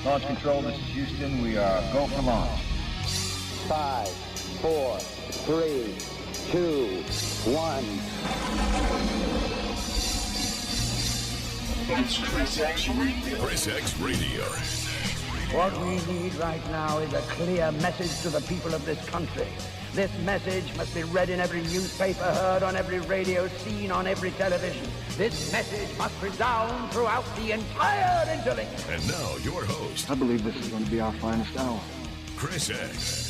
Launch control, this is Houston. We are go for launch. 5, 4, 3, 2, 1. It's ChrisXradio. What we need right now is a clear message to the people of this country. This message must be read in every newspaper, heard on every radio, seen on every television. This message must resound throughout the entire interlink. And now, your host. I believe this is going to be our finest hour. Chris X.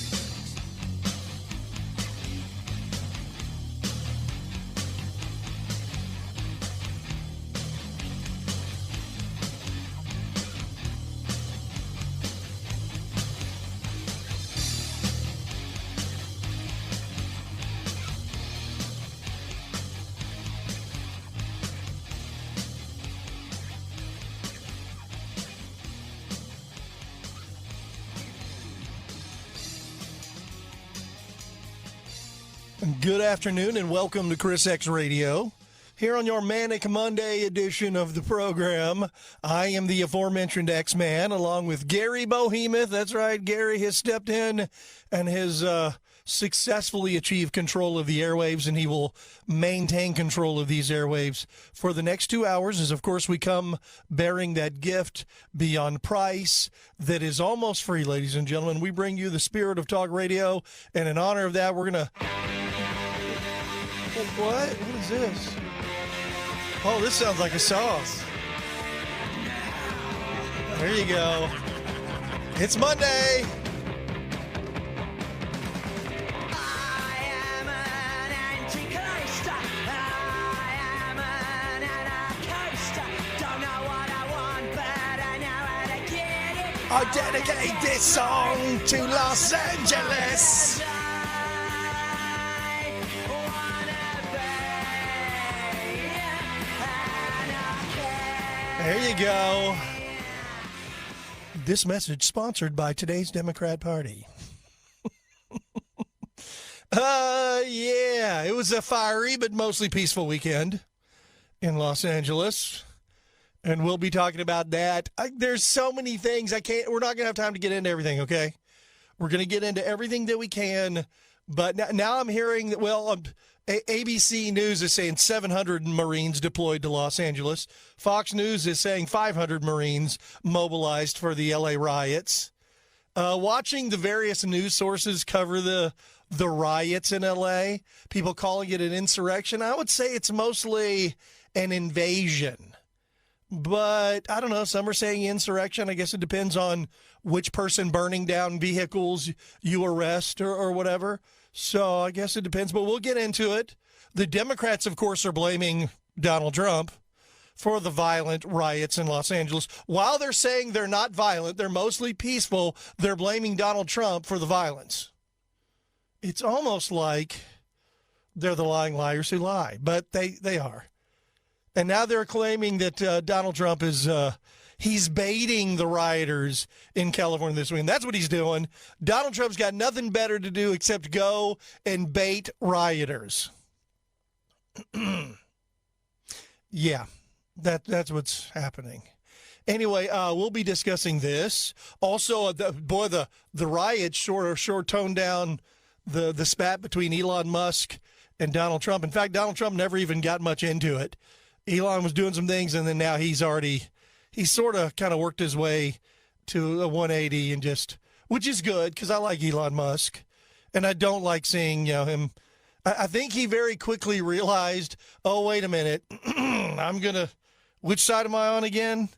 Good afternoon and welcome to ChrisXradio. Here on your Manic Monday edition of the program, I am the aforementioned X-Man along with Gary Bohemoth. That's right, Gary has stepped in and has successfully achieved control of the airwaves, and he will maintain control of these airwaves for the next 2 hours as, of course, we come bearing that gift beyond price that is almost free, ladies and gentlemen. We bring you the spirit of talk radio, and in honor of that, we're going to... What? What is this? Oh, this sounds like a song. There you go. It's Monday. I am an anti-coaster. I am an anarcho-coaster. Don't know what I want, but I know how to get it. I dedicate this song to Los Angeles. There you go. This message sponsored by today's Democrat Party. Yeah, it was a fiery but mostly peaceful weekend in Los Angeles. And we'll be talking about that. There's so many things we're not going to have time to get into everything, okay? We're going to get into everything that we can. But now I'm hearing that, ABC News is saying 700 Marines deployed to Los Angeles. Fox News is saying 500 Marines mobilized for the LA riots. Watching the various news sources cover the riots in LA, people calling it an insurrection, I would say it's mostly an invasion. But I don't know, some are saying insurrection. I guess it depends on which person burning down vehicles you arrest or whatever. So I guess it depends, but we'll get into it. The Democrats, of course, are blaming Donald Trump for the violent riots in Los Angeles. While they're saying they're not violent, they're mostly peaceful, they're blaming Donald Trump for the violence. It's almost like they're the lying liars who lie, but they are. And now they're claiming that Donald Trump is he's baiting the rioters in California this week. And that's what he's doing. Donald Trump's got nothing better to do except go and bait rioters. Yeah, that's what's happening. Anyway, we'll be discussing this. Also, the riots sure toned down the spat between Elon Musk and Donald Trump. In fact, Donald Trump never even got much into it. Elon was doing some things, and then now he's sort of kind of worked his way to a 180 and which is good because I like Elon Musk, and I don't like seeing him. I think he very quickly realized, oh, wait a minute, which side am I on again?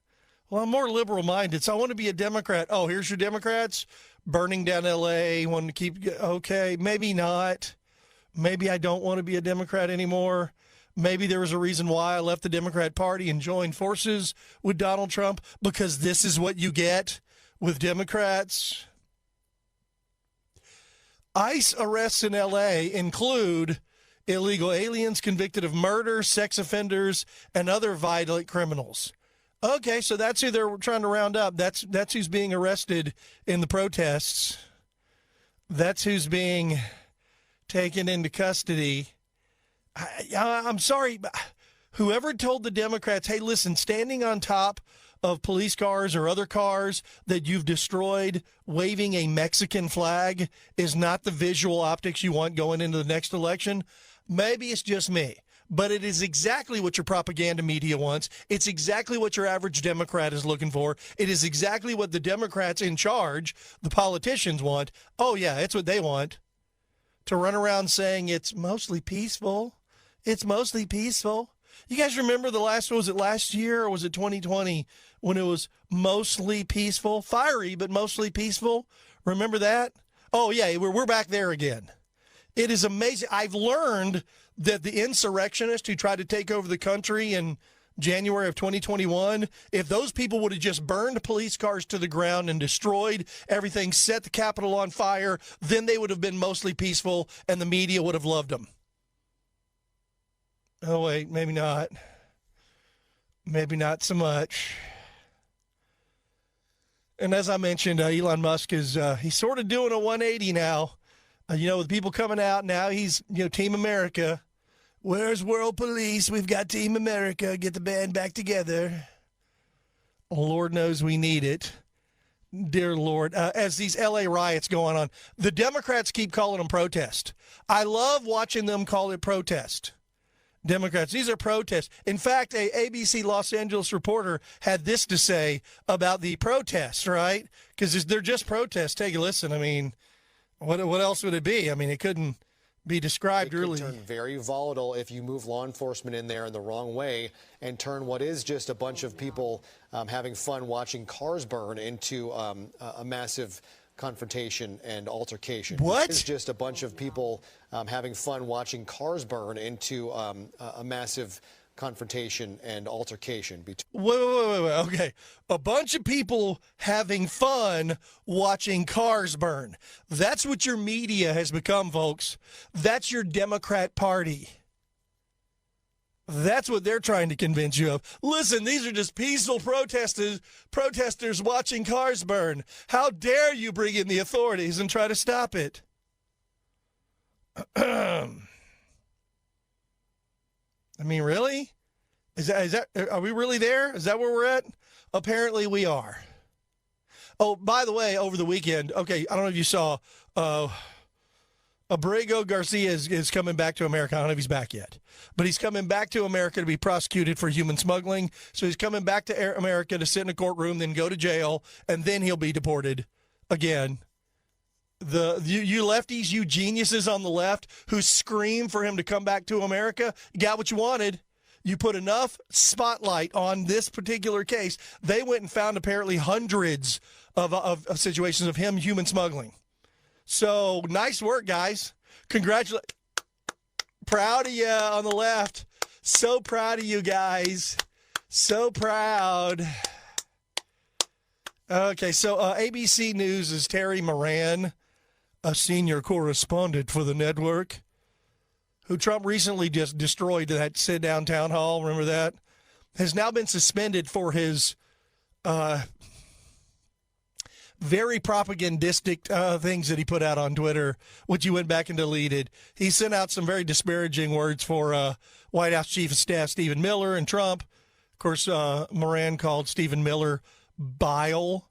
Well, I'm more liberal-minded, so I want to be a Democrat. Oh, here's your Democrats burning down L.A., wanting to keep, okay, maybe not. Maybe I don't want to be a Democrat anymore. Maybe there was a reason why I left the Democrat Party and joined forces with Donald Trump, because this is what you get with Democrats. ICE arrests in L.A. include illegal aliens convicted of murder, sex offenders, and other violent criminals. Okay, so that's who they're trying to round up. That's who's being arrested in the protests. That's who's being taken into custody. I'm sorry, but whoever told the Democrats, hey, listen, standing on top of police cars or other cars that you've destroyed waving a Mexican flag is not the visual optics you want going into the next election, maybe it's just me. But it is exactly what your propaganda media wants. It's exactly what your average Democrat is looking for. It is exactly what the Democrats in charge, the politicians, want. Oh, yeah, it's what they want. To run around saying it's mostly peaceful. It's mostly peaceful. You guys remember was it last year or was it 2020 when it was mostly peaceful? Fiery, but mostly peaceful. Remember that? Oh, yeah, we're back there again. It is amazing. I've learned that the insurrectionists who tried to take over the country in January of 2021, if those people would have just burned police cars to the ground and destroyed everything, set the Capitol on fire, then they would have been mostly peaceful and the media would have loved them. Oh, wait, maybe not. Maybe not so much. And as I mentioned, Elon Musk is he's sort of doing a 180 now. With people coming out now, he's, Team America. Where's World Police? We've got Team America. Get the band back together. Lord knows we need it. Dear Lord. As these L.A. riots going on, the Democrats keep calling them protest. I love watching them call it protest. Democrats, these are protests. In fact, a ABC Los Angeles reporter had this to say about the protests, right? Because they're just protests. Take a listen. I mean, what else would it be? I mean, it couldn't be described really. It could turn very volatile if you move law enforcement in there in the wrong way and turn what is just a bunch of people having fun watching cars burn into a massive confrontation and altercation. What? It's just a bunch of people having fun watching cars burn into a massive confrontation and altercation. Wait. Okay. A bunch of people having fun watching cars burn. That's what your media has become, folks. That's your Democrat Party. That's what they're trying to convince you of. Listen, these are just peaceful protesters watching cars burn. How dare you bring in the authorities and try to stop it? I mean, really? Is that? Are we really there? Is that where we're at? Apparently we are. Oh, by the way, over the weekend, okay, I don't know if you saw, Abrego Garcia is coming back to America. I don't know if he's back yet, but he's coming back to America to be prosecuted for human smuggling. So he's coming back to America to sit in a courtroom, then go to jail, and then he'll be deported again. You lefties, you geniuses on the left who scream for him to come back to America, you got what you wanted. You put enough spotlight on this particular case. They went and found apparently hundreds of situations of him human smuggling. So nice work, guys. Congratulations. Proud of you on the left. So proud of you guys. So proud. Okay, so ABC News' Terry Moran, a senior correspondent for the network, who Trump recently just destroyed that sit-down town hall, remember that, has now been suspended for his very propagandistic things that he put out on Twitter, which he went back and deleted. He sent out some very disparaging words for White House Chief of Staff Stephen Miller and Trump. Of course, Moran called Stephen Miller bile.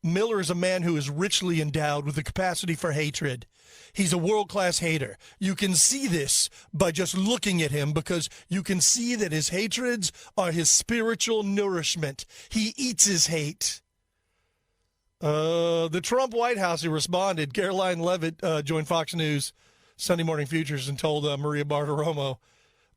Miller is a man who is richly endowed with the capacity for hatred. He's a world-class hater. You can see this by just looking at him because you can see that his hatreds are his spiritual nourishment. He eats his hate. The Trump White House, he responded. Caroline Levitt joined Fox News Sunday Morning Futures and told Maria Bartiromo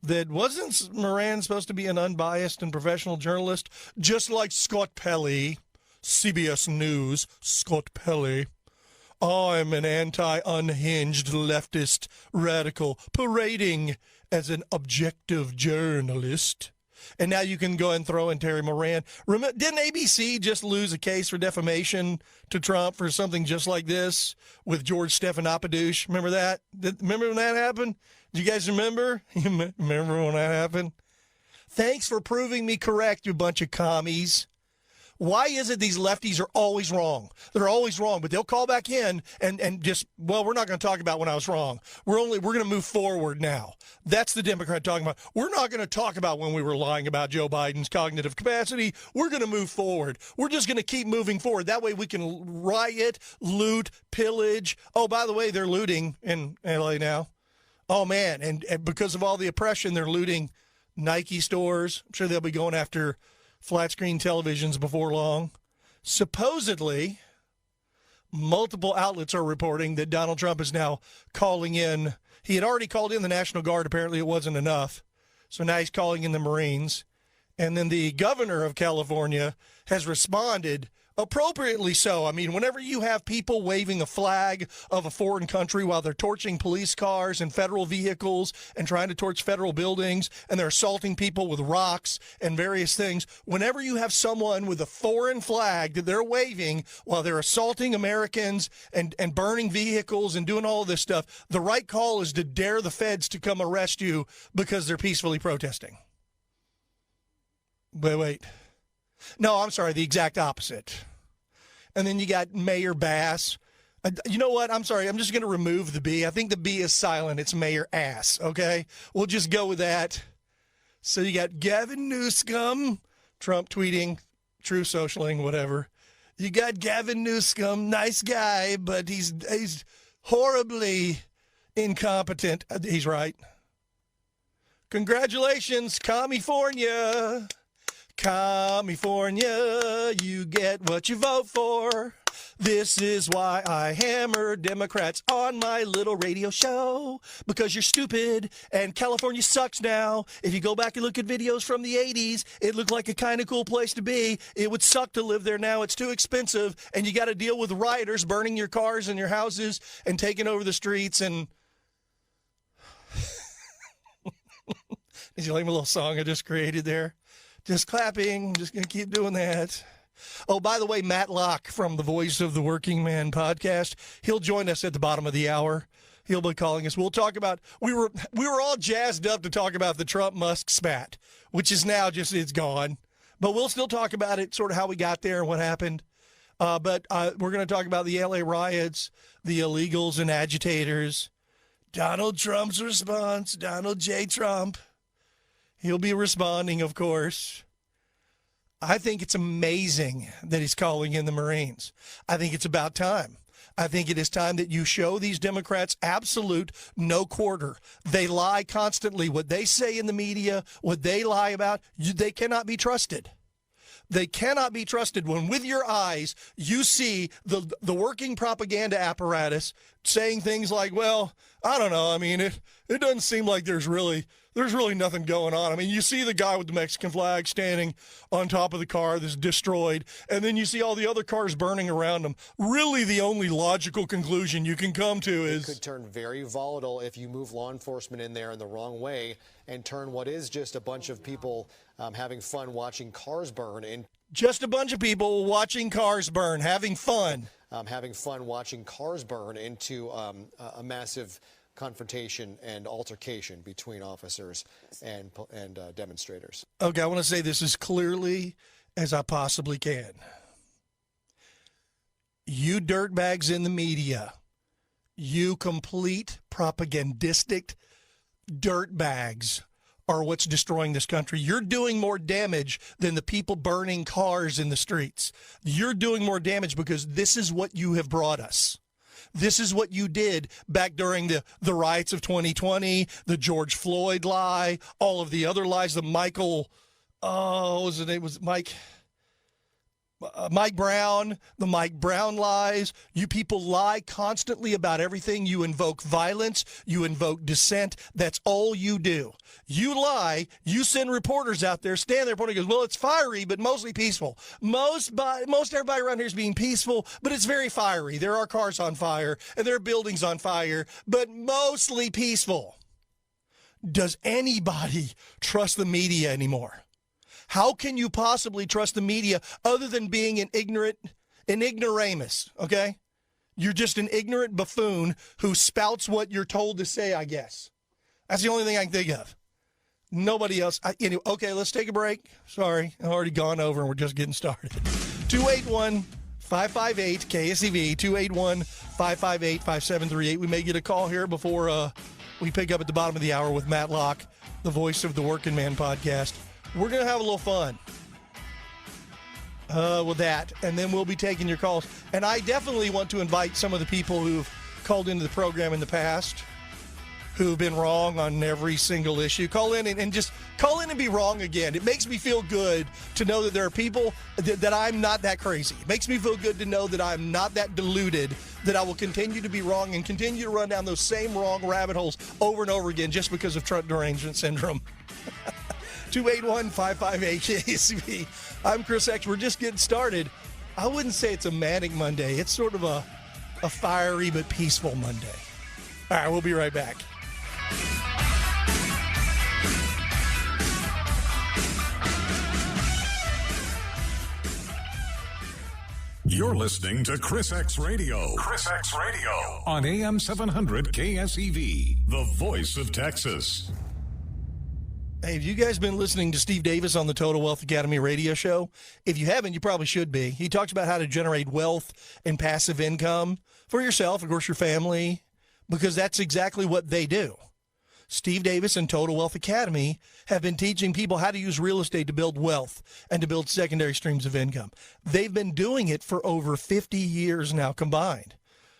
that wasn't Moran supposed to be an unbiased and professional journalist, just like Scott Pelley, CBS News, Scott Pelley. I'm an anti-unhinged leftist radical parading as an objective journalist. And now you can go and throw in Terry Moran. Didn't ABC just lose a case for defamation to Trump for something just like this with George Stephanopoulos? Remember that? Remember when that happened? Do you guys remember? Remember when that happened? Thanks for proving me correct, you bunch of commies. Why is it these lefties are always wrong? They're always wrong, but they'll call back in and just, well, we're not going to talk about when I was wrong. We're going to move forward now. That's the Democrat talking about. We're not going to talk about when we were lying about Joe Biden's cognitive capacity. We're going to move forward. We're just going to keep moving forward. That way we can riot, loot, pillage. Oh, by the way, they're looting in L.A. now. Oh, man, and because of all the oppression, they're looting Nike stores. I'm sure they'll be going after flat screen televisions before long. Supposedly, multiple outlets are reporting that Donald Trump is now calling in. He had already called in the National Guard. Apparently it wasn't enough. So now he's calling in the Marines. And then the governor of California has responded appropriately so. I mean, whenever you have people waving a flag of a foreign country while they're torching police cars and federal vehicles and trying to torch federal buildings, and they're assaulting people with rocks and various things, whenever you have someone with a foreign flag that they're waving while they're assaulting Americans and burning vehicles and doing all of this stuff, the right call is to dare the feds to come arrest you because they're peacefully protesting. Wait. No, I'm sorry, the exact opposite. And then you got Mayor Bass. You know what? I'm sorry, I'm just going to remove the B. I think the B is silent. It's Mayor Ass, okay? We'll just go with that. So you got Gavin Newsom, Trump tweeting, true socialing, whatever. You got Gavin Newsom, nice guy, but he's horribly incompetent. He's right. Congratulations, California. California, you get what you vote for. This is why I hammer Democrats on my little radio show, because you're stupid and California sucks now. If you go back and look at videos from the 80s, it looked like a kind of cool place to be. It would suck to live there now. It's too expensive, and you got to deal with rioters burning your cars and your houses and taking over the streets. And did you like my little song I just created there? Just clapping. I'm just going to keep doing that. Oh, by the way, Matt Locke from the Voice of the Working Man podcast, he'll join us at the bottom of the hour. He'll be calling us. We'll talk about, we were all jazzed up to talk about the Trump-Musk spat, which is now just, it's gone. But we'll still talk about it, sort of how we got there and what happened. But we're going to talk about the LA riots, the illegals and agitators, Donald Trump's response, Donald J. Trump. He'll be responding, of course. I think it's amazing that he's calling in the Marines. I think it's about time. I think it is time that you show these Democrats absolute no quarter. They lie constantly. What they say in the media, what they lie about, they cannot be trusted. They cannot be trusted when with your eyes you see the working propaganda apparatus saying things like, well, I don't know. I mean, it doesn't seem like there's really nothing going on. I mean, you see the guy with the Mexican flag standing on top of the car that's destroyed, and then you see all the other cars burning around him. Really, the only logical conclusion you can come to is... It could turn very volatile if you move law enforcement in there in the wrong way and turn what is just a bunch of people having fun watching cars burn into... Just a bunch of people watching cars burn, having fun. Watching cars burn into a massive confrontation and altercation between officers and demonstrators. Okay, I want to say this as clearly as I possibly can. You dirtbags in the media, you complete propagandistic dirtbags are what's destroying this country. You're doing more damage than the people burning cars in the streets. You're doing more damage because this is what you have brought us. This is what you did back during the riots of 2020, the George Floyd lie, all of the other lies, the Mike Brown, the Mike Brown lies. You people lie constantly about everything. You invoke violence. You invoke dissent. That's all you do. You lie. You send reporters out there, stand there, pointing, goes, well, it's fiery, but mostly peaceful. Most everybody around here is being peaceful, but it's very fiery. There are cars on fire, and there are buildings on fire, but mostly peaceful. Does anybody trust the media anymore? How can you possibly trust the media other than being an ignoramus, okay? You're just an ignorant buffoon who spouts what you're told to say, I guess. That's the only thing I can think of. Nobody else. Anyway, okay, let's take a break. Sorry, I've already gone over and we're just getting started. 281-558-KSEV, 281-558-5738. We may get a call here before we pick up at the bottom of the hour with Matt Locke, the voice of the Working Man podcast. We're going to have a little fun with that, and then we'll be taking your calls. And I definitely want to invite some of the people who've called into the program in the past who've been wrong on every single issue. Call in and just call in and be wrong again. It makes me feel good to know that there are people that I'm not that crazy. It makes me feel good to know that I'm not that deluded, that I will continue to be wrong and continue to run down those same wrong rabbit holes over and over again just because of Trump derangement syndrome. 281-558-KSV. I'm Chris X. We're just getting started. I wouldn't say it's a manic Monday. It's sort of a fiery but peaceful Monday. All right, we'll be right back. You're listening to Chris X Radio. Chris X Radio on AM 700 KSEV, the voice of Texas. Hey, have you guys been listening to Steve Davis on the Total Wealth Academy radio show? If you haven't, you probably should be. He talks about how to generate wealth and passive income for yourself, of course, your family, because that's exactly what they do. Steve Davis and Total Wealth Academy have been teaching people how to use real estate to build wealth and to build secondary streams of income. They've been doing it for over 50 years now combined.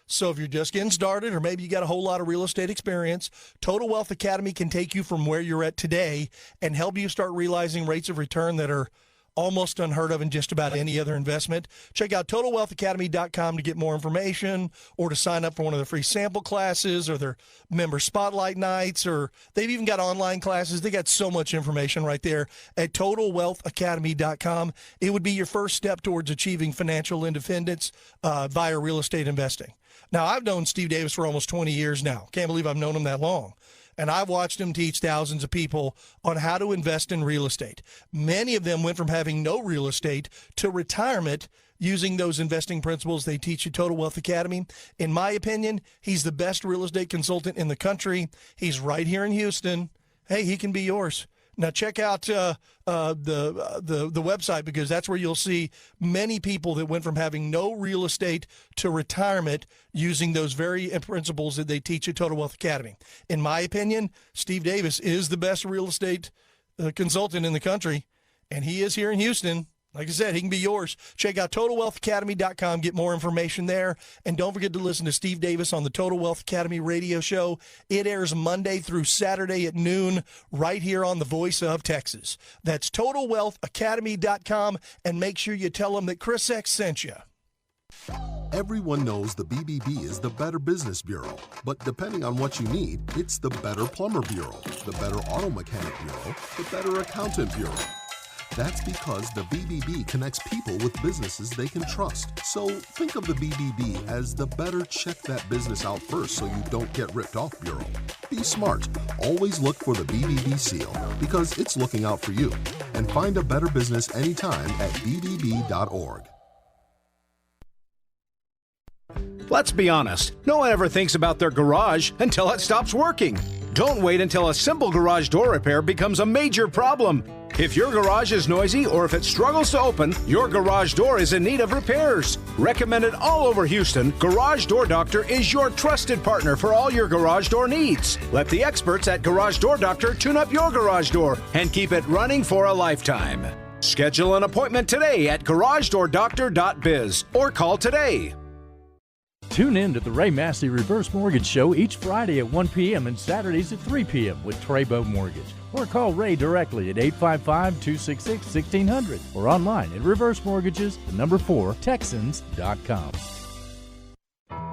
So if you're just getting started, or maybe you got a whole lot of real estate experience, Total Wealth Academy can take you from where you're at today and help you start realizing rates of return that are almost unheard of in just about any other investment. Check out TotalWealthAcademy.com to get more information, or to sign up for one of the free sample classes or their member spotlight nights, or they've even got online classes. They got so much information right there at TotalWealthAcademy.com. It would be your first step towards achieving financial independence via real estate investing. Now, I've known Steve Davis for almost 20 years now. Can't believe I've known him that long. And I've watched him teach thousands of people on how to invest in real estate. Many of them went from having no real estate to retirement using those investing principles they teach at Total Wealth Academy. In my opinion, he's the best real estate consultant in the country. He's right here in Houston. Hey, he can be yours. Now, check out the website, because that's where you'll see many people that went from having no real estate to retirement using those very principles that they teach at Total Wealth Academy. In my opinion, Steve Davis is the best real estate consultant in the country, and he is here in Houston. Like I said, he can be yours. Check out TotalWealthAcademy.com. Get more information there. And don't forget to listen to Steve Davis on the Total Wealth Academy radio show. It airs Monday through Saturday at noon right here on the Voice of Texas. That's TotalWealthAcademy.com. And make sure you tell them that Chris X sent you. Everyone knows the BBB is the Better Business Bureau, but depending on what you need, it's the Better Plumber Bureau, the Better Auto Mechanic Bureau, the Better Accountant Bureau. That's because the BBB connects people with businesses they can trust. So think of the BBB as the better check that business out first so you don't get ripped off bureau. Be smart. Always look for the BBB seal, because it's looking out for you. And find a better business anytime at bbb.org. Let's be honest, no one ever thinks about their garage until it stops working. Don't wait until a simple garage door repair becomes a major problem. If your garage is noisy or if it struggles to open, your garage door is in need of repairs. Recommended all over Houston, Garage Door Doctor is your trusted partner for all your garage door needs. Let the experts at Garage Door Doctor tune up your garage door and keep it running for a lifetime. Schedule an appointment today at garagedoordoctor.biz or call today. Tune in to the Ray Massey Reverse Mortgage Show each Friday at 1 p.m. and Saturdays at 3 p.m. with Treybo Mortgage. Or call Ray directly at 855-266-1600 or online at reversemortgages4texans.com.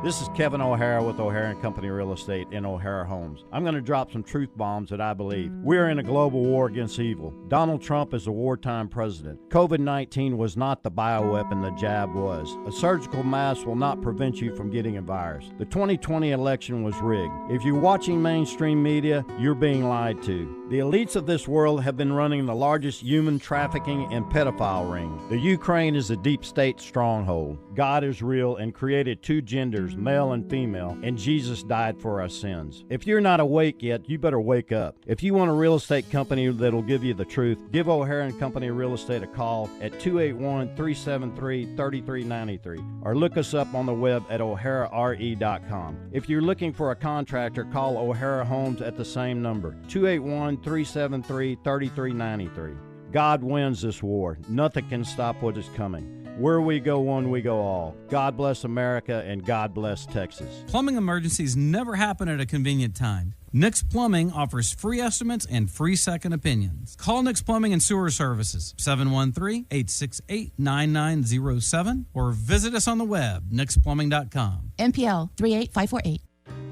This is Kevin O'Hara with O'Hara & Company Real Estate in O'Hara Homes. I'm going to drop some truth bombs that I believe. We're in a global war against evil. Donald Trump is a wartime president. COVID-19 was not the bioweapon the jab was. A surgical mask will not prevent you from getting a virus. The 2020 election was rigged. If you're watching mainstream media, you're being lied to. The elites of this world have been running the largest human trafficking and pedophile ring. The Ukraine is a deep state stronghold. God is real and created two genders sinners, male and female, and Jesus died for our sins. If you're not awake yet, you better wake up. If you want a real estate company that'll give you the truth, give O'Hara & Company Real Estate a call at 281-373-3393 or look us up on the web at o'harare.com. If you're looking for a contractor, call O'Hara Homes at the same number, 281-373-3393. God wins this war. Nothing can stop what is coming. Where we go one, we go all. God bless America and God bless Texas. Plumbing emergencies never happen at a convenient time. Nix Plumbing offers free estimates and free second opinions. Call Nix Plumbing and Sewer Services, 713-868-9907, or visit us on the web, nixplumbing.com. NPL 38548.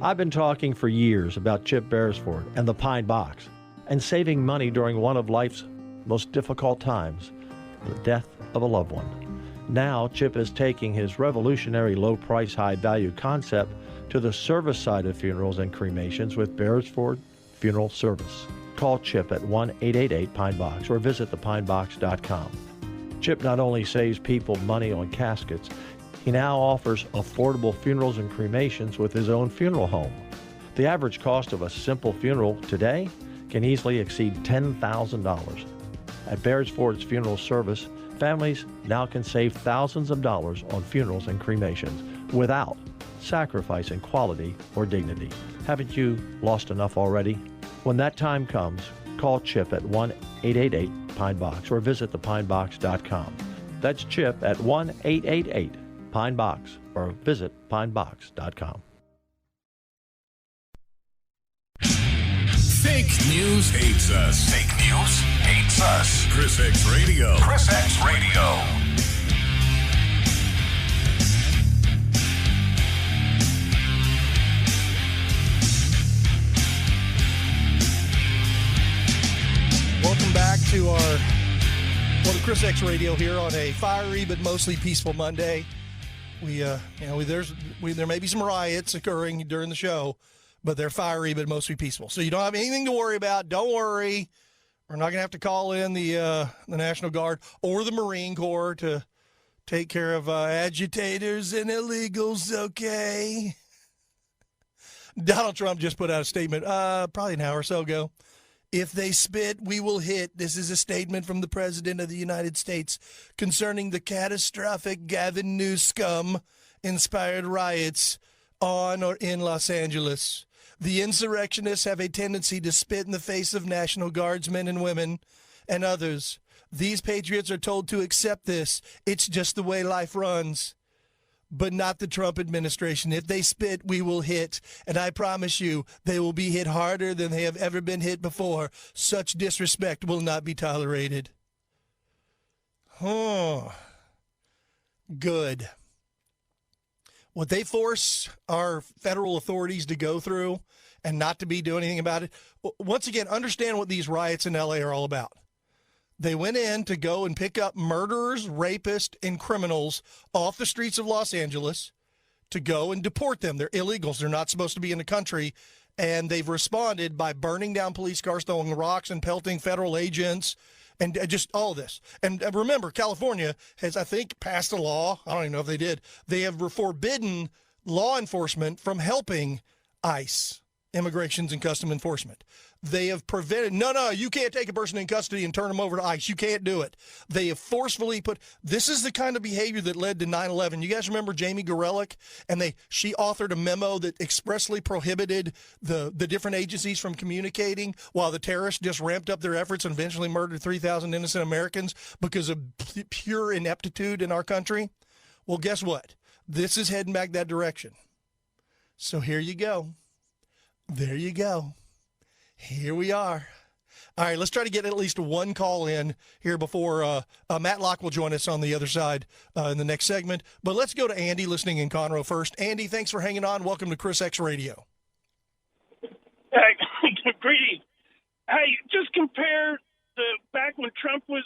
I've been talking for years about Chip Beresford and the Pine Box and saving money during one of life's most difficult times, the death of a loved one. Now, Chip is taking his revolutionary low-price, high-value concept to the service side of funerals and cremations with Beresford Funeral Service. Call Chip at 1-888-PINE-BOX or visit thepinebox.com. Chip not only saves people money on caskets, he now offers affordable funerals and cremations with his own funeral home. The average cost of a simple funeral today can easily exceed $10,000. At Beresford's Funeral Service, families now can save thousands of dollars on funerals and cremations without sacrificing quality or dignity. Haven't you lost enough already? When that time comes, call Chip at 1-888-PINE-BOX or visit thepinebox.com. That's Chip at 1-888-PINE-BOX or visit pinebox.com. Fake news hates us. Fake news hates us. ChrisXradio. ChrisXradio. Welcome back to ChrisXradio here on a fiery but mostly peaceful Monday. There may be some riots occurring during the show, but they're fiery but mostly peaceful. So you don't have anything to worry about. Don't worry. We're not going to have to call in the National Guard or the Marine Corps to take care of agitators and illegals, okay? Donald Trump just put out a statement probably an hour or so ago. If they spit, we will hit. This is a statement from the President of the United States concerning the catastrophic Gavin Newsom-inspired riots on or in Los Angeles. The insurrectionists have a tendency to spit in the face of National Guardsmen and women and others. These patriots are told to accept this. It's just the way life runs. But not the Trump administration. If they spit, we will hit. And I promise you, they will be hit harder than they have ever been hit before. Such disrespect will not be tolerated. Oh, good. What they force our federal authorities to go through and not to be doing anything about it, once again, understand what these riots in L.A. are all about. They went in to go and pick up murderers, rapists, and criminals off the streets of Los Angeles to go and deport them. They're illegals. They're not supposed to be in the country. And they've responded by burning down police cars, throwing rocks and pelting federal agents, and just all this. And remember, California has, I think, passed a law. I don't even know if they did. They have forbidden law enforcement from helping ICE, Immigrations and Custom Enforcement. They have prevented, no, you can't take a person in custody and turn them over to ICE. You can't do it. They have forcefully this is the kind of behavior that led to 9/11. You guys remember Jamie Gorelick? And she authored a memo that expressly prohibited the different agencies from communicating while the terrorists just ramped up their efforts and eventually murdered 3,000 innocent Americans because of pure ineptitude in our country. Well, guess what? This is heading back that direction. So here you go. There you go. Here we are. All right, let's try to get at least one call in here before Matt Locke will join us on the other side in the next segment. But let's go to Andy listening in Conroe first. Andy, thanks for hanging on. Welcome to Chris X Radio. Hey, greetings. Hey, just compare back when Trump was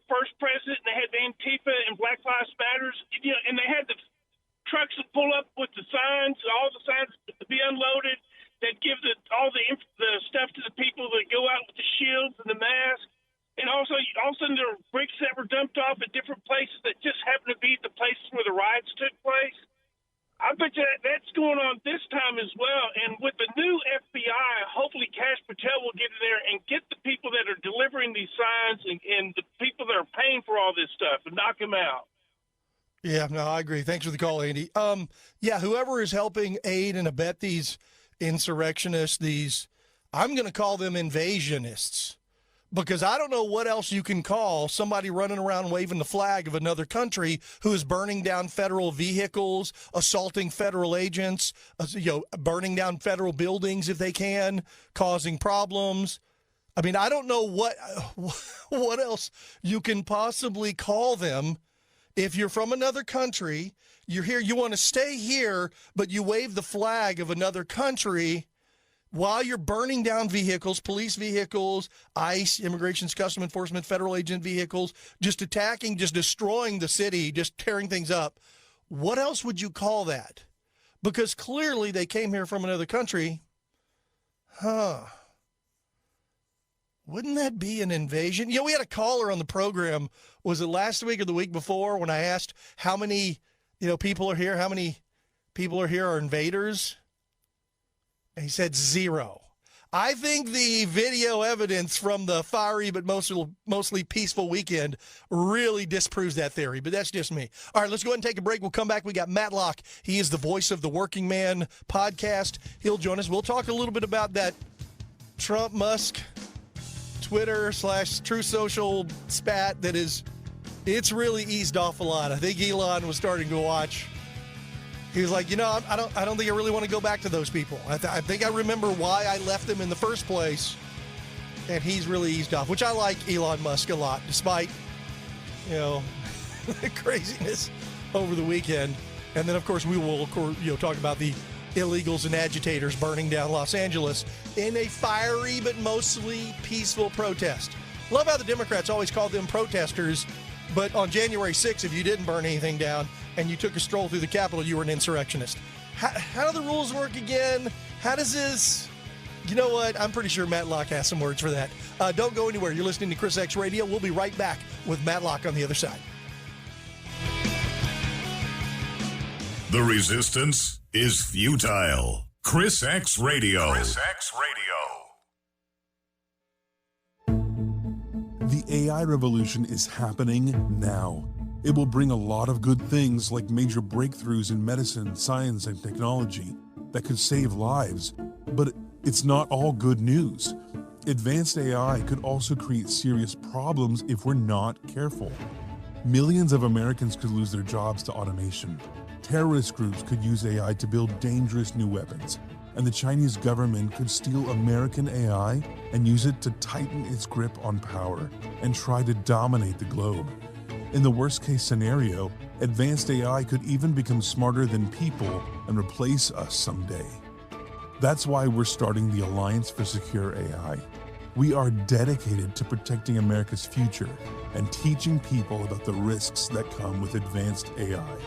first president and they had the Antifa and Black Lives Matters, and they had the trucks that pull up with the signs, all the signs to be unloaded. That give all the stuff to the people that go out with the shields and the mask. And also, all of a sudden, there were bricks that were dumped off at different places that just happened to be the places where the riots took place. I bet you that's going on this time as well. And with the new FBI, hopefully Kash Patel will get in there and get the people that are delivering these signs and the people that are paying for all this stuff and knock them out. Yeah, no, I agree. Thanks for the call, Andy. Yeah, whoever is helping aid and abet these insurrectionists, I'm going to call them invasionists, because I don't know what else you can call somebody running around waving the flag of another country who is burning down federal vehicles, assaulting federal agents, burning down federal buildings if they can, causing problems. I mean, I don't know what else you can possibly call them. If you're from another country, you're here, you want to stay here, but you wave the flag of another country while you're burning down vehicles, police vehicles, ICE, Immigration Customs Enforcement, federal agent vehicles, just attacking, just destroying the city, just tearing things up. What else would you call that? Because clearly they came here from another country. Wouldn't that be an invasion? We had a caller on the program, was it last week or the week before, when I asked how many, people are here, how many people are here are invaders? And he said 0. I think the video evidence from the fiery but mostly peaceful weekend really disproves that theory, but that's just me. All right, let's go ahead and take a break. We'll come back. We got Matlock. He is the voice of the Working Man podcast. He'll join us. We'll talk a little bit about that Trump-Musk Twitter/True Social spat it's really eased off a lot. I think Elon was starting to watch. He was like, I don't think I really want to go back to those people. I think I remember why I left them in the first place, and he's really eased off, which I like Elon Musk a lot, despite, the craziness over the weekend. And then, of course, we will, talk about the illegals and agitators burning down Los Angeles in a fiery but mostly peaceful protest. Love how the Democrats always call them protesters, but on January 6th, if you didn't burn anything down and you took a stroll through the Capitol, you were an insurrectionist. How do the rules work again? How does this... You know what? I'm pretty sure Matlock has some words for that. Don't go anywhere. You're listening to Chris X Radio. We'll be right back with Matlock on the other side. The resistance is futile. Chris X Radio. Chris X Radio. The AI revolution is happening now. It will bring a lot of good things like major breakthroughs in medicine, science, and technology that could save lives, but it's not all good news. Advanced AI could also create serious problems if we're not careful. Millions of Americans could lose their jobs to automation. Terrorist groups could use AI to build dangerous new weapons, and the Chinese government could steal American AI and use it to tighten its grip on power and try to dominate the globe. In the worst-case scenario, advanced AI could even become smarter than people and replace us someday. That's why we're starting the Alliance for Secure AI. We are dedicated to protecting America's future and teaching people about the risks that come with advanced AI.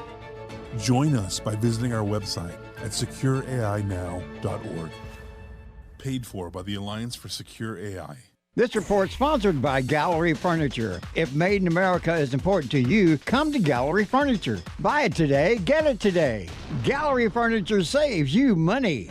Join us by visiting our website at secureainow.org. Paid for by the Alliance for Secure AI. This report sponsored by Gallery Furniture. If made in America is important to you, come to Gallery Furniture. Buy it today, get it today. Gallery Furniture saves you money.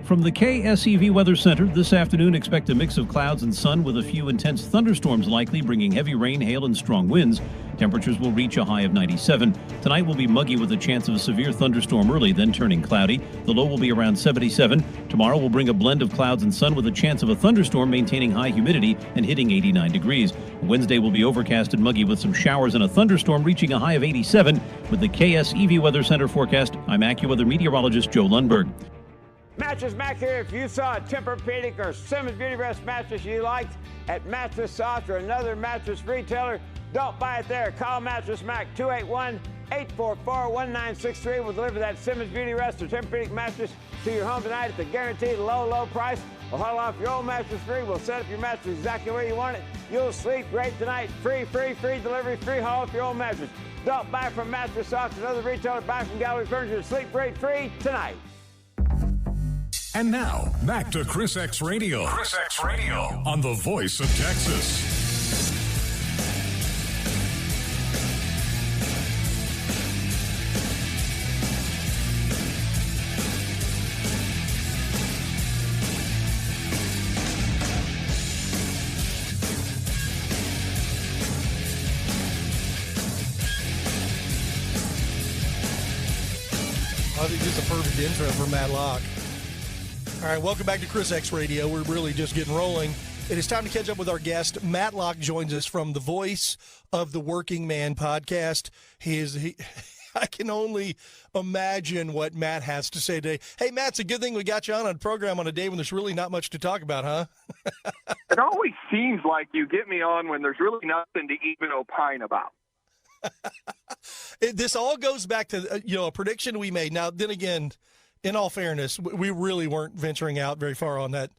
From the KSEV Weather Center, this afternoon expect a mix of clouds and sun with a few intense thunderstorms likely, bringing heavy rain, hail, and strong winds. Temperatures will reach a high of 97. Tonight will be muggy with a chance of a severe thunderstorm early, then turning cloudy. The low will be around 77. Tomorrow will bring a blend of clouds and sun with a chance of a thunderstorm, maintaining high humidity and hitting 89 degrees. Wednesday will be overcast and muggy with some showers and a thunderstorm, reaching a high of 87. With the KSEV Weather Center forecast, I'm AccuWeather meteorologist Joe Lundberg. Mattress Mac here. If you saw a Tempur-Pedic or Simmons Beauty Rest mattress you liked at Mattress Soft or another mattress retailer, don't buy it there. Call Mattress Mac 281-844-1963. We'll deliver that Simmons Beauty Rest or Tempur-Pedic mattress to your home tonight at the guaranteed low, low price. We'll haul off your old mattress free. We'll set up your mattress exactly where you want it. You'll sleep great tonight. Free delivery, free haul off your old mattress. Don't buy from Mattress Soft or another retailer. Buy from Gallery Furniture. Sleep great free tonight. And now, back to Chris X Radio. Chris X Radio on the voice of Texas. think this is a perfect intro for Matt Locke. All right, welcome back to Chris X Radio. We're really just getting rolling. It is time to catch up with our guest. Matt Locke joins us from the Voice of the Working Man podcast. I can only imagine what Matt has to say today. Hey, Matt, it's a good thing we got you on a program on a day when there's really not much to talk about, huh? It always seems like you get me on when there's really nothing to even opine about. This all goes back to a prediction we made. Now, then again, in all fairness, we really weren't venturing out very far on that,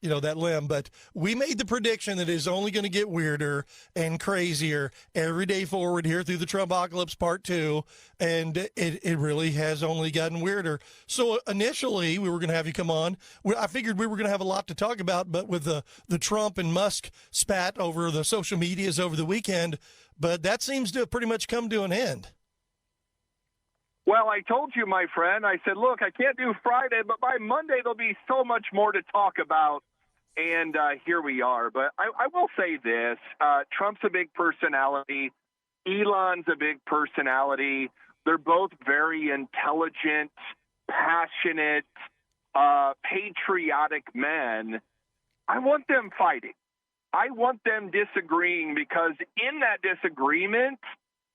that limb. But we made the prediction that it is only going to get weirder and crazier every day forward here through the Trumpocalypse Part 2, and it really has only gotten weirder. So initially, we were going to have you come on. I figured we were going to have a lot to talk about, but with the Trump and Musk spat over the social medias over the weekend, but that seems to have pretty much come to an end. Well, I told you, my friend, I said, look, I can't do Friday, but by Monday there'll be so much more to talk about, and here we are. But I will say this, Trump's a big personality. Elon's a big personality. They're both very intelligent, passionate, patriotic men. I want them fighting. I want them disagreeing because in that disagreement,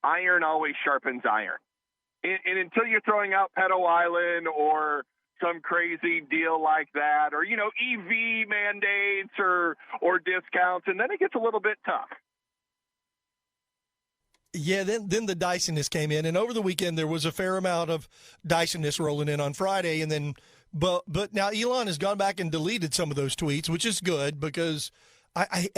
iron always sharpens iron. And until you're throwing out Pedo Island or some crazy deal like that, or, EV mandates or discounts, and then it gets a little bit tough. Yeah, then the Dysonness came in, and over the weekend there was a fair amount of Dysonness rolling in on Friday, and then but now Elon has gone back and deleted some of those tweets, which is good because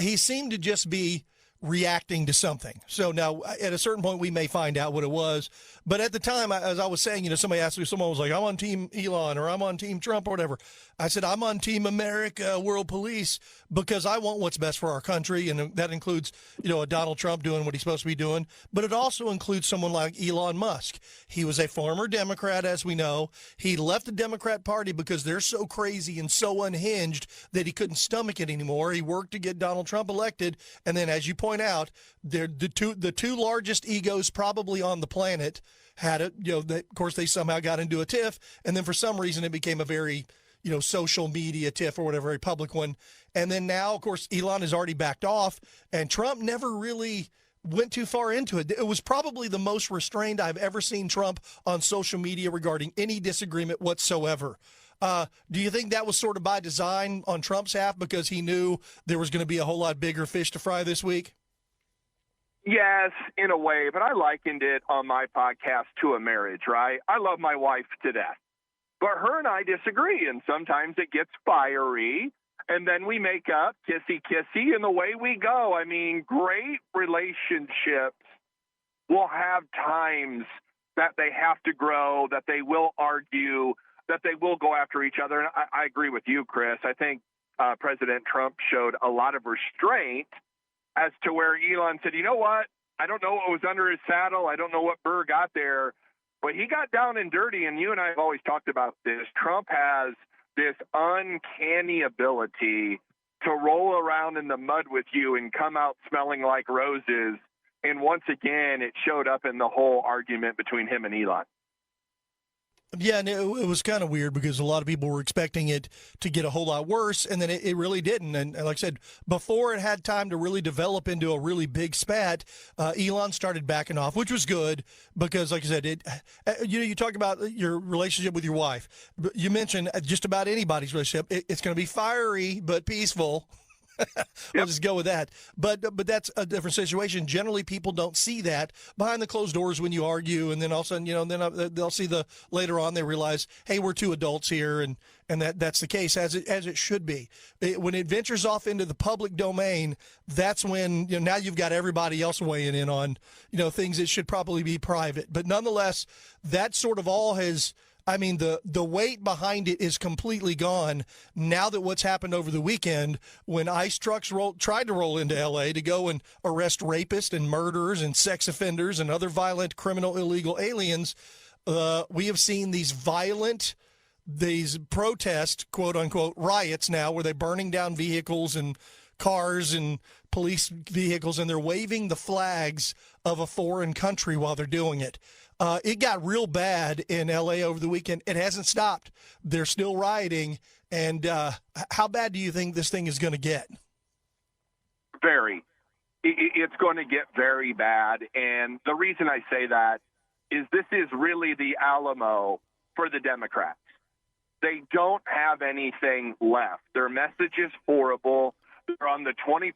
he seemed to just be reacting to something. So now at a certain point we may find out what it was. But at the time, as I was saying, somebody asked me, someone was like, I'm on Team Elon or I'm on Team Trump or whatever. I said, I'm on Team America, World Police, because I want what's best for our country. And that includes, a Donald Trump doing what he's supposed to be doing. But it also includes someone like Elon Musk. He was a former Democrat, as we know. He left the Democrat Party because they're so crazy and so unhinged that he couldn't stomach it anymore. He worked to get Donald Trump elected. And then, as you point out, they're the two largest egos probably on the planet had it. Of course, they somehow got into a tiff, and then for some reason it became a very, social media tiff or whatever, a public one. And then now, of course, Elon has already backed off, and Trump never really went too far into it. It was probably the most restrained I've ever seen Trump on social media regarding any disagreement whatsoever. Do you think that was sort of by design on Trump's half because he knew there was going to be a whole lot bigger fish to fry this week? Yes, in a way, but I likened it on my podcast to a marriage, right? I love my wife to death, but her and I disagree, and sometimes it gets fiery, and then we make up, kissy, and away we go. I mean, great relationships will have times that they have to grow, that they will argue, that they will go after each other, and I agree with you, Chris. I think President Trump showed a lot of restraint as to where Elon said, you know what, I don't know what was under his saddle. I don't know what Burr got there, but he got down and dirty, and you and I have always talked about this. Trump has this uncanny ability to roll around in the mud with you and come out smelling like roses, and once again, it showed up in the whole argument between him and Elon. Yeah, and it was kind of weird because a lot of people were expecting it to get a whole lot worse, and then it really didn't. And like I said, before it had time to really develop into a really big spat, Elon started backing off, which was good because, like I said, you talk about your relationship with your wife. You mentioned just about anybody's relationship. It's going to be fiery but peaceful. We'll just go with that. But that's a different situation. Generally, people don't see that behind the closed doors when you argue, and then all of a sudden, then they'll see later on they realize, hey, we're two adults here, and that's the case as it should be. When it ventures off into the public domain, that's when now you've got everybody else weighing in on things that should probably be private. But nonetheless, that sort of all has. I mean, the weight behind it is completely gone now that what's happened over the weekend when ICE trucks tried to roll into L.A. to go and arrest rapists and murderers and sex offenders and other violent, criminal, illegal aliens. We have seen these protest, quote-unquote, riots now where they're burning down vehicles and cars and police vehicles, and they're waving the flags of a foreign country while they're doing it. It got real bad in L.A. over the weekend. It hasn't stopped. They're still rioting. And how bad do you think this thing is going to get? Very. It's going to get very bad. And the reason I say that is this is really the Alamo for the Democrats. They don't have anything left. Their message is horrible. They're on the 20%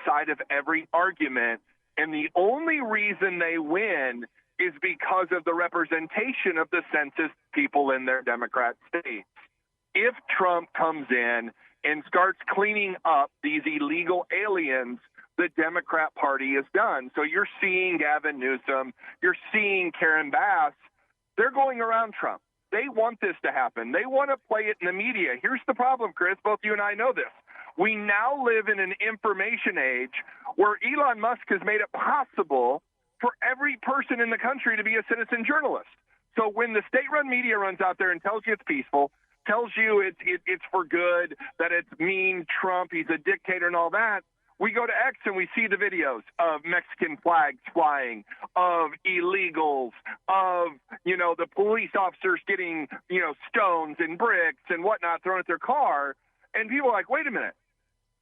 side of every argument. And the only reason they win is because of the representation of the census people in their Democrat states. If Trump comes in and starts cleaning up these illegal aliens, the Democrat Party is done. So you're seeing Gavin Newsom, you're seeing Karen Bass. They're going around Trump. They want this to happen. They want to play it in the media. Here's the problem, Chris. Both you and I know this. We now live in an information age where Elon Musk has made it possible for every person in the country to be a citizen journalist. So when the state-run media runs out there and tells you it's peaceful, tells you it's for good, that it's mean Trump, he's a dictator and all that, we go to X and we see the videos of Mexican flags flying, of illegals, of, the police officers getting, stones and bricks and whatnot thrown at their car. And people are like, wait a minute.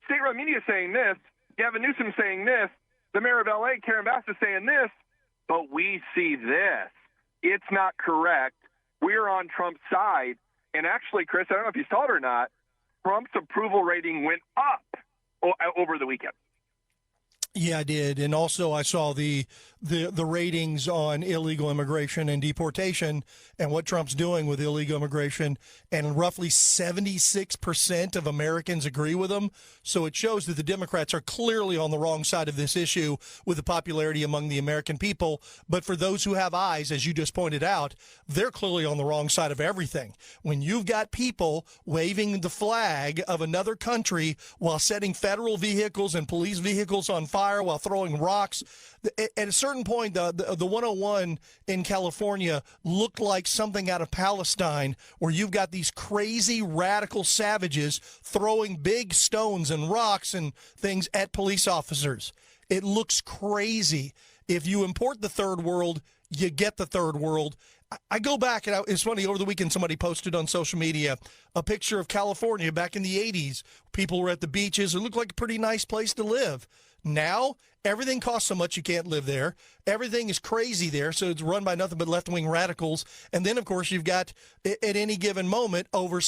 State-run media is saying this. Gavin Newsom is saying this. The mayor of L.A., Karen Bass, is saying this. But we see this. It's not correct. We're on Trump's side. And actually, Chris, I don't know if you saw it or not, Trump's approval rating went up over the weekend. Yeah, I did. And also I saw the ratings on illegal immigration and deportation and what Trump's doing with illegal immigration. And roughly 76% of Americans agree with him. So it shows that the Democrats are clearly on the wrong side of this issue with the popularity among the American people. But for those who have eyes, as you just pointed out, they're clearly on the wrong side of everything. When you've got people waving the flag of another country while setting federal vehicles and police vehicles on fire, while throwing rocks. At a certain point, the 101 in California looked like something out of Palestine, where you've got these crazy radical savages throwing big stones and rocks and things at police officers. It looks crazy. If you import the third world, you get the third world. I go back, and it's funny, over the weekend somebody posted on social media a picture of California back in the 80s. People were at the beaches. It looked like a pretty nice place to live. Now, everything costs so much you can't live there. Everything is crazy there, so it's run by nothing but left-wing radicals. And then, of course, you've got, at any given moment, over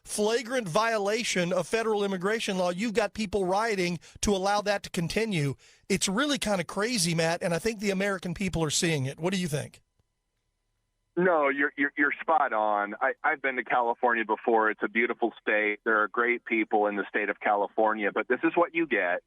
flagrant violation of federal immigration law, you've got people rioting to allow that to continue. It's really kind of crazy, Matt, and I think the American people are seeing it. What do you think? No, you're spot on. I've been to California before. It's a beautiful state. There are great people in the state of California, but this is what you get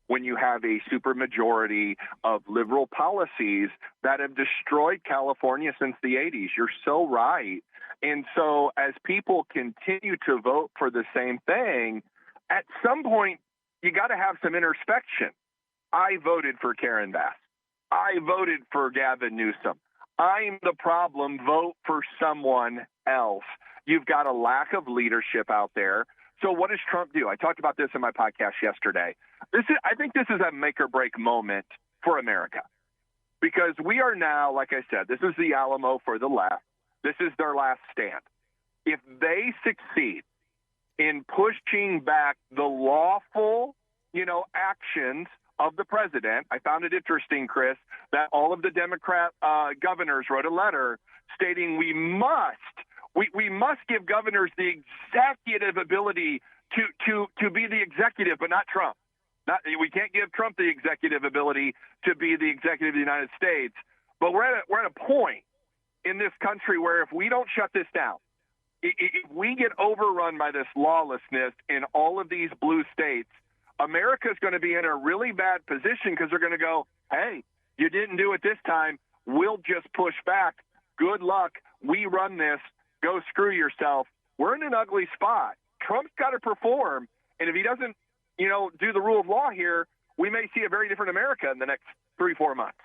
when you have a supermajority of liberal policies that have destroyed California since the 80s. You're so right. And so as people continue to vote for the same thing, at some point you got to have some introspection. I voted for Karen Bass. I voted for Gavin Newsom. I'm the problem. Vote for someone else. You've got a lack of leadership out there. So what does Trump do? I talked about this in my podcast yesterday. I think this is a make or break moment for America, because we are now, like I said, this is the Alamo for the left. This is their last stand. If they succeed in pushing back the lawful, actions of the president, I found it interesting, Chris, that all of the Democrat governors wrote a letter stating we must give governors the executive ability to be the executive, but not Trump. We can't give Trump the executive ability to be the executive of the United States. But we're at a point in this country where if we don't shut this down, if we get overrun by this lawlessness in all of these blue states, America's going to be in a really bad position, because they're going to go, hey, you didn't do it this time. We'll just push back. Good luck. We run this. Go screw yourself. We're in an ugly spot. Trump's got to perform. And if he doesn't, do the rule of law here, we may see a very different America in the next 3-4 months.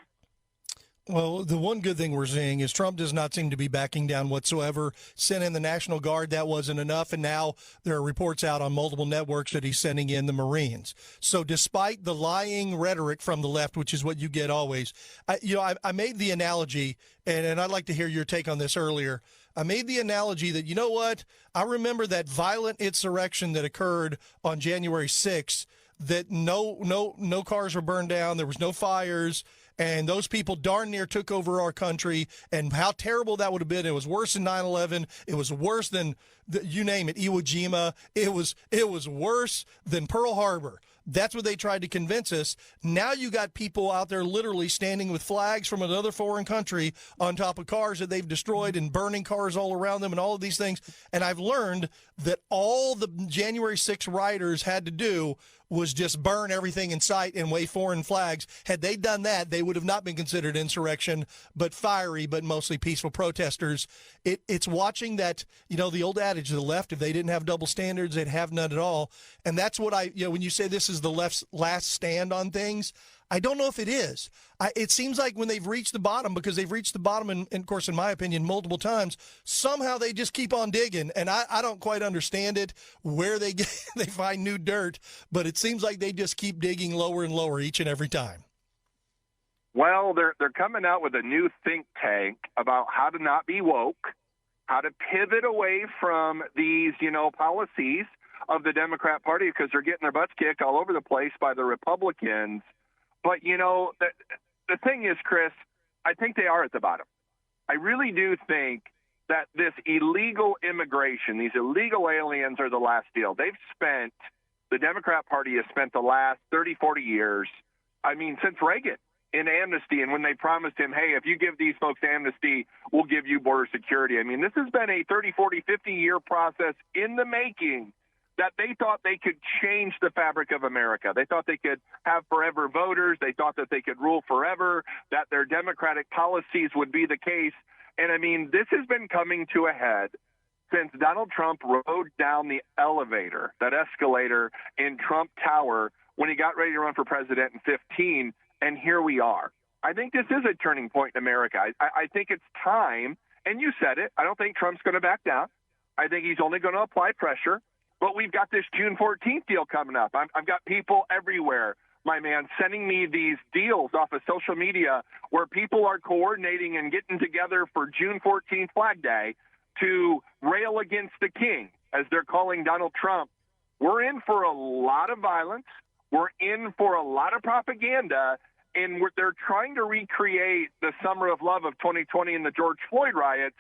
Well, the one good thing we're seeing is Trump does not seem to be backing down whatsoever. Sent in the National Guard, that wasn't enough, and now there are reports out on multiple networks that he's sending in the Marines. So despite the lying rhetoric from the left, which is what you get always, I made the analogy, and I'd like to hear your take on this earlier. I made the analogy that, you know what, I remember that violent insurrection that occurred on January 6th, that no cars were burned down, there was no fires, and those people darn near took over our country, and how terrible that would have been. It was worse than 9/11. It was worse than, you name it, Iwo Jima. It was worse than Pearl Harbor. That's what they tried to convince us. Now you got people out there literally standing with flags from another foreign country on top of cars that they've destroyed and burning cars all around them and all of these things. And I've learned that all the January 6th rioters had to do was just burn everything in sight and wave foreign flags. Had they done that, they would have not been considered insurrection, but fiery, but mostly peaceful protesters. It's watching that, the old adage, the left, if they didn't have double standards, they'd have none at all. And that's what when you say this is the left's last stand on things, I don't know if it is. It seems like when they've reached the bottom, because they've reached the bottom, and of course, in my opinion, multiple times, somehow they just keep on digging. And I don't quite understand it, where they find new dirt, but it seems like they just keep digging lower and lower each and every time. Well, they're coming out with a new think tank about how to not be woke, how to pivot away from these, policies of the Democrat Party, because they're getting their butts kicked all over the place by the Republicans. But, the thing is, Chris, I think they are at the bottom. I really do think that this illegal immigration, these illegal aliens are the last deal. The Democrat Party has spent the last 30, 40 years, since Reagan, in amnesty, and when they promised him, hey, if you give these folks amnesty, we'll give you border security. This has been a 30, 40, 50-year process in the making, that they thought they could change the fabric of America. They thought they could have forever voters. They thought that they could rule forever, that their democratic policies would be the case. And, this has been coming to a head since Donald Trump rode down the elevator, that escalator in Trump Tower, when he got ready to run for president in 2015, and here we are. I think this is a turning point in America. I think it's time, and you said it, I don't think Trump's going to back down. I think he's only going to apply pressure. But we've got this June 14th deal coming up. I've got people everywhere, my man, sending me these deals off of social media where people are coordinating and getting together for June 14th Flag Day to rail against the king, as they're calling Donald Trump. We're in for a lot of violence. We're in for a lot of propaganda. And they're trying to recreate the summer of love of 2020 and the George Floyd riots.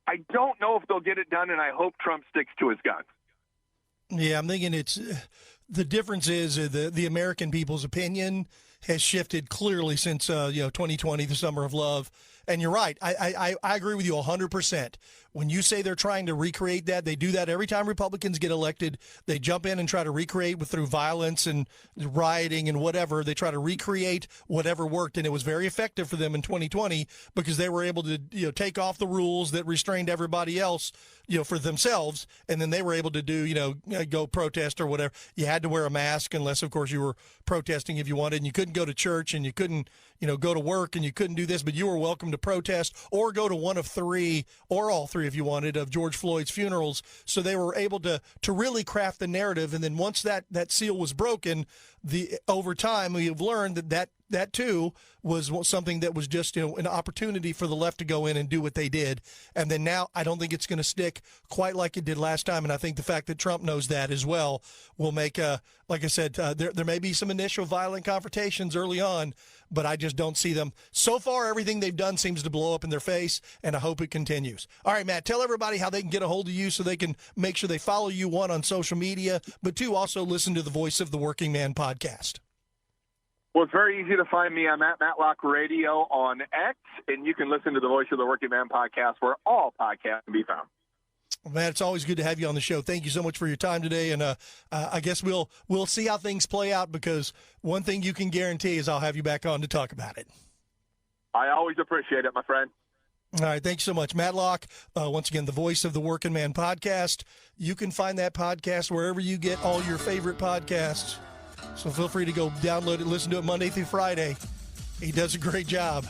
I don't know if they'll get it done, and I hope Trump sticks to his guns. Yeah, I'm thinking the difference is the American people's opinion has shifted clearly since 2020, the summer of love. And you're right. I agree with you 100%. When you say they're trying to recreate that, they do that every time Republicans get elected. They jump in and try to recreate through violence and rioting and whatever. They try to recreate whatever worked, and it was very effective for them in 2020 because they were able to take off the rules that restrained everybody else for themselves, and then they were able to do go protest or whatever. You had to wear a mask unless, of course, you were protesting if you wanted, and you couldn't go to church, and you couldn't go to work, and you couldn't do this, but you were welcome to protest or go to one of three or all three if you wanted of George Floyd's funerals. So they were able to really craft the narrative. And then once that seal was broken, over time we have learned that too was something that was just an opportunity for the left to go in and do what they did. And then now I don't think it's going to stick quite like it did last time. And I think the fact that Trump knows that as well will make, like I said, there may be some initial violent confrontations early on, but I just don't see them. So far, everything they've done seems to blow up in their face, and I hope it continues. All right, Matt, tell everybody how they can get a hold of you so they can make sure they follow you, one, on social media, but two, also listen to the Voice of the Working Man podcast. Well, it's very easy to find me. I'm at Matlock Radio on X, and you can listen to the Voice of the Working Man podcast where all podcasts can be found. Man, it's always good to have you on the show. Thank you so much for your time today, and I guess we'll see how things play out, because one thing you can guarantee is I'll have you back on to talk about it. I always appreciate it, my friend. All right, thanks so much. Matlock, once again, the Voice of the Working Man podcast. You can find that podcast wherever you get all your favorite podcasts. So feel free to go download it, listen to it Monday through Friday. He does a great job.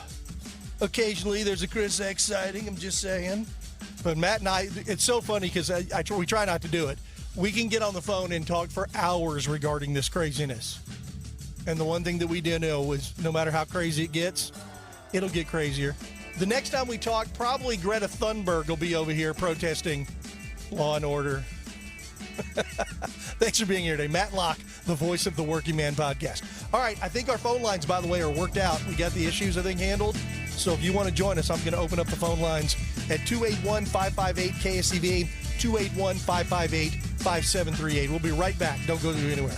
Occasionally, there's a Chris X sighting. I'm just saying. But Matt and I, it's so funny because we try not to do it. We can get on the phone and talk for hours regarding this craziness. And the one thing that we do know is no matter how crazy it gets, it'll get crazier. The next time we talk, probably Greta Thunberg will be over here protesting law and order. Thanks for being here today. Matt Locke, the voice of the Working Man podcast. All right, I think our phone lines, by the way, are worked out. We got the issues, I think, handled. So if you want to join us, I'm going to open up the phone lines at 281-558-KSEV, 281-558-5738. We'll be right back. Don't go anywhere.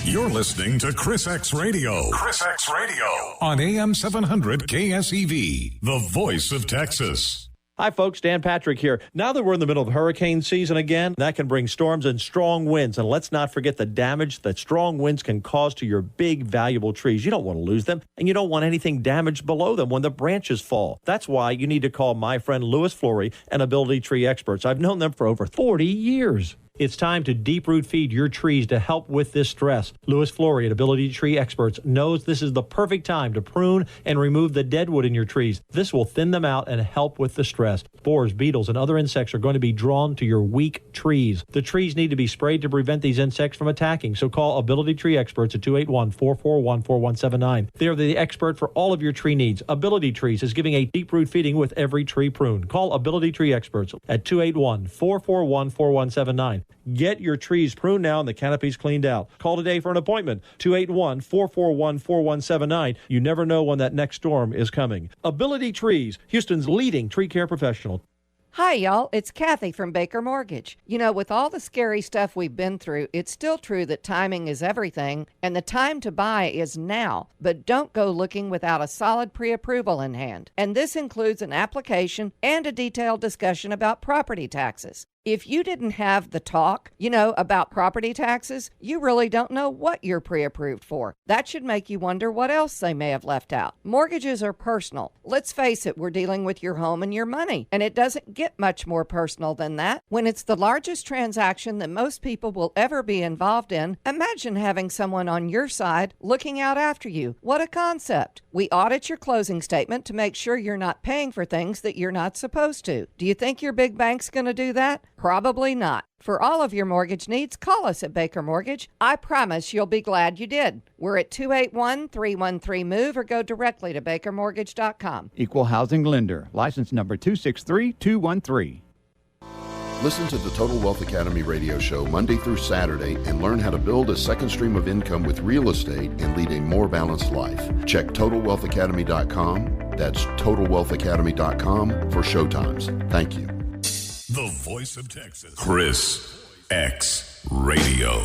You're listening to Chris X Radio. Chris X Radio on AM 700 KSEV, the voice of Texas. Hi, folks. Dan Patrick here. Now that we're in the middle of hurricane season again, that can bring storms and strong winds. And let's not forget the damage that strong winds can cause to your big, valuable trees. You don't want to lose them, and you don't want anything damaged below them when the branches fall. That's why you need to call my friend Louis Flory and Ability Tree Experts. I've known them for over 40 years. It's time to deep root feed your trees to help with this stress. Louis Flory at Ability Tree Experts knows this is the perfect time to prune and remove the deadwood in your trees. This will thin them out and help with the stress. Spores, beetles, and other insects are going to be drawn to your weak trees. The trees need to be sprayed to prevent these insects from attacking, so call Ability Tree Experts at 281-441-4179. They are the expert for all of your tree needs. Ability Trees is giving a deep root feeding with every tree prune. Call Ability Tree Experts at 281-441-4179. Get your trees pruned now and the canopies cleaned out. Call today for an appointment, 281-441-4179. You never know when that next storm is coming. Ability Trees, Houston's leading tree care professional. Hi, y'all. It's Kathy from Baker Mortgage. You know, with all the scary stuff we've been through, it's still true that timing is everything, and the time to buy is now. But don't go looking without a solid pre-approval in hand. And this includes an application and a detailed discussion about property taxes. If you didn't have the talk, about property taxes, you really don't know what you're pre-approved for. That should make you wonder what else they may have left out. Mortgages are personal. Let's face it, we're dealing with your home and your money, and it doesn't get much more personal than that. When it's the largest transaction that most people will ever be involved in, imagine having someone on your side looking out after you. What a concept. We audit your closing statement to make sure you're not paying for things that you're not supposed to. Do you think your big bank's going to do that? Probably not. For all of your mortgage needs, call us at Baker Mortgage. I promise you'll be glad you did. We're at 281-313-MOVE or go directly to bakermortgage.com. Equal housing lender. License number 263213. Listen to the Total Wealth Academy radio show Monday through Saturday and learn how to build a second stream of income with real estate and lead a more balanced life. Check TotalWealthAcademy.com. That's TotalWealthAcademy.com for showtimes. Thank you. The voice of Texas. Chris X Radio.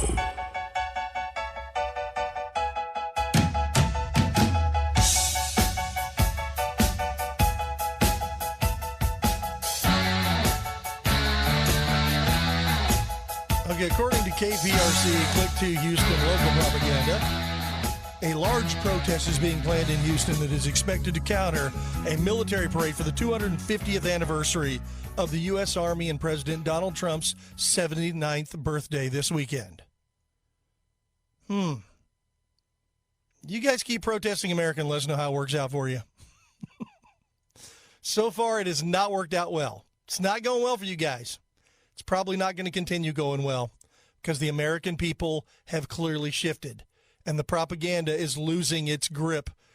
Okay, according to KPRC, click to Houston local propaganda, a large protest is being planned in Houston that is expected to counter a military parade for the 250th anniversary of the U.S. Army and President Donald Trump's 79th birthday this weekend. You guys keep protesting America and let us know how it works out for you. So far, it has not worked out well. It's not going well for you guys. It's probably not going to continue going well because the American people have clearly shifted and the propaganda is losing its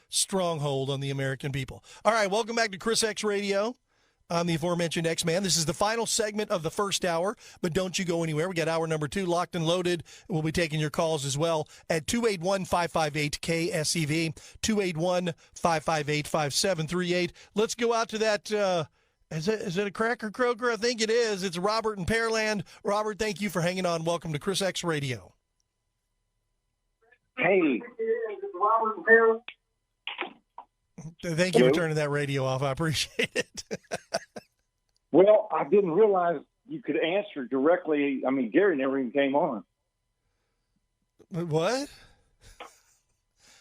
stronghold on the American people. All right, welcome back to Chris X Radio. I'm the aforementioned X-Man. This is the final segment of the first hour, but don't you go anywhere. We got hour number 2 locked and loaded. We'll be taking your calls as well at 281-558-KSEV, 281-558-5738. Let's go out to that, is it a Cracker Croaker? I think it is. It's Robert in Pearland. Robert, thank you for hanging on. Welcome to Chris X Radio. Hey. Robert in Pearland. Thank you for turning that radio off. I appreciate it. Well, I didn't realize you could answer directly. I mean, Gary never even came on. What?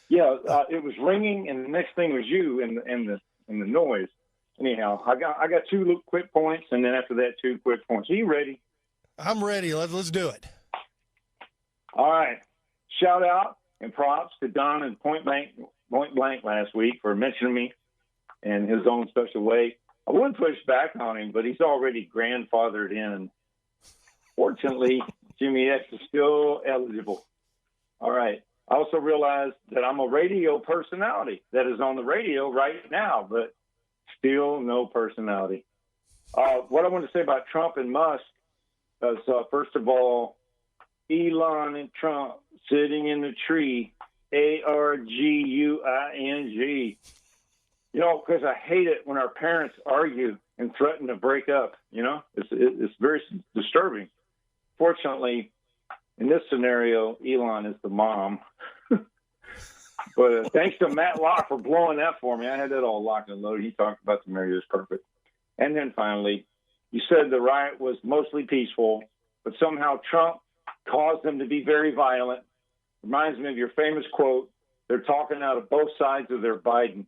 Yeah, it was ringing, and the next thing was you and the noise. Anyhow, I got 2 quick points, and then after that, 2 quick points. Are you ready? I'm ready. Let's do it. All right. Shout out And props to Don and Point Blank last week for mentioning me in his own special way. I wouldn't push back on him, but he's already grandfathered in. Fortunately, Jimmy X is still eligible. All right. I also realized that I'm a radio personality that is on the radio right now, but still no personality. What I want to say about Trump and Musk is, first of all, Elon and Trump sitting in the tree, ARGUING. You know, because I hate it when our parents argue and threaten to break up. You know, it's very disturbing. Fortunately, in this scenario, Elon is the mom. But thanks to Matt Locke for blowing that for me. I had that all locked and loaded. He talked about the marriage is perfect. And then finally, you said the riot was mostly peaceful, but somehow Trump caused them to be very violent. Reminds me of your famous quote, they're talking out of both sides of their Biden.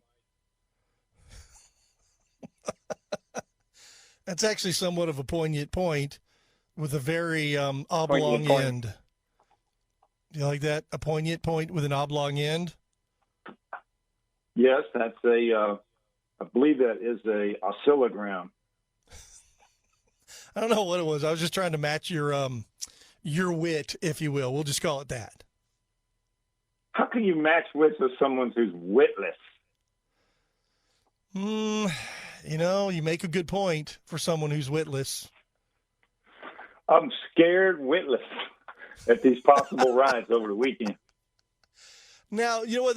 That's actually somewhat of a poignant point with a very oblong end. Do you like that? A poignant point with an oblong end? Yes, that's I believe that is a oscillogram. I don't know what it was. I was just trying to match your wit, if you will. We'll just call it that. How can you match wits with someone who's witless? You know, you make a good point for someone who's witless. I'm scared witless at these possible riots over the weekend. Now, you know what?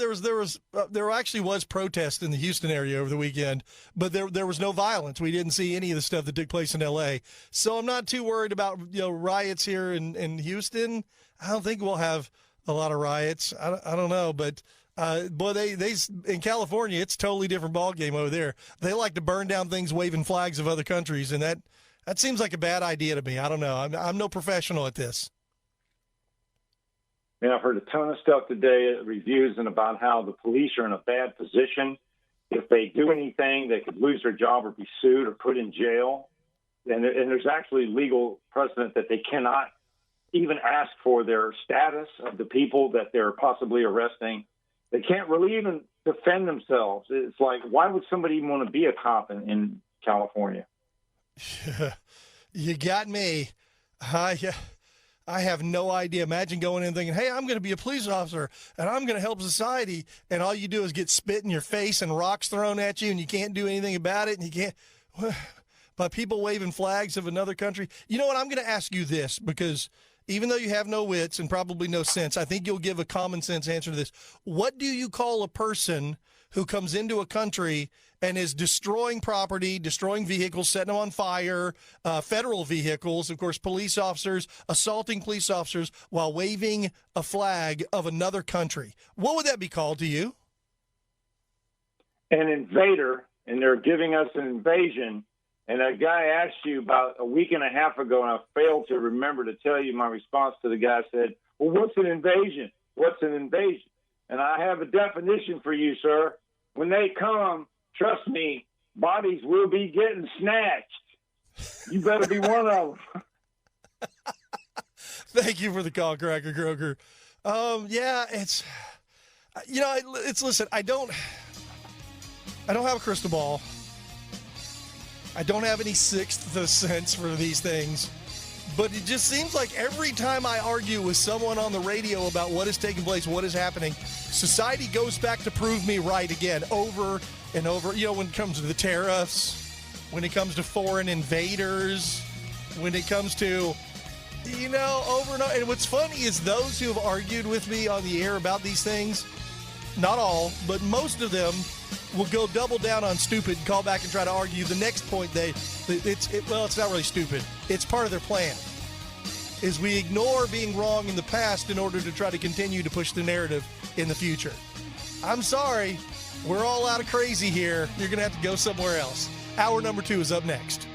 There actually was protest in the Houston area over the weekend, but there was no violence. We didn't see any of the stuff that took place in L.A. So I'm not too worried about riots here in Houston. I don't think we'll have a lot of riots. I don't know, but boy, they in California, it's a totally different ballgame over there. They like to burn down things waving flags of other countries, and that seems like a bad idea to me. I don't know. I'm no professional at this. And I've heard a ton of stuff today, reviews and about how the police are in a bad position. If they do anything, they could lose their job or be sued or put in jail. And there's actually legal precedent that they cannot even ask for their status of the people that they're possibly arresting. They can't really even defend themselves. It's like, why would somebody even want to be a cop in California? You got me. I have no idea. Imagine going in thinking, hey, I'm going to be a police officer and I'm going to help society. And all you do is get spit in your face and rocks thrown at you and you can't do anything about it. And you can't, by people waving flags of another country. You know what? I'm going to ask you this because even though you have no wits and probably no sense, I think you'll give a common sense answer to this. What do you call a person who comes into a country and is destroying property, destroying vehicles, setting them on fire, federal vehicles, of course, police officers, assaulting police officers while waving a flag of another country? What would that be called to you? An invader, and they're giving us an invasion. And a guy asked you about a week and a half ago, and I failed to remember to tell you my response to the guy. Said, well, what's an invasion? What's an invasion? And I have a definition for you, sir. When they come, trust me, bodies will be getting snatched. You better be one of them. Thank you for the call, Cracker Croker. Yeah, it's, listen, I don't have a crystal ball. I don't have any sixth sense for these things. But it just seems like every time I argue with someone on the radio about what is taking place, what is happening, society goes back to prove me right again, over and over. You know, when it comes to the tariffs, when it comes to foreign invaders, when it comes to, over and over. And what's funny is those who have argued with me on the air about these things, not all, but most of them will go double down on stupid and call back and try to argue the next point. It's not really stupid. It's part of their plan. Is we ignore being wrong in the past in order to try to continue to push the narrative in the future. I'm sorry. We're all out of crazy here. You're going to have to go somewhere else. Hour number 2 is up next.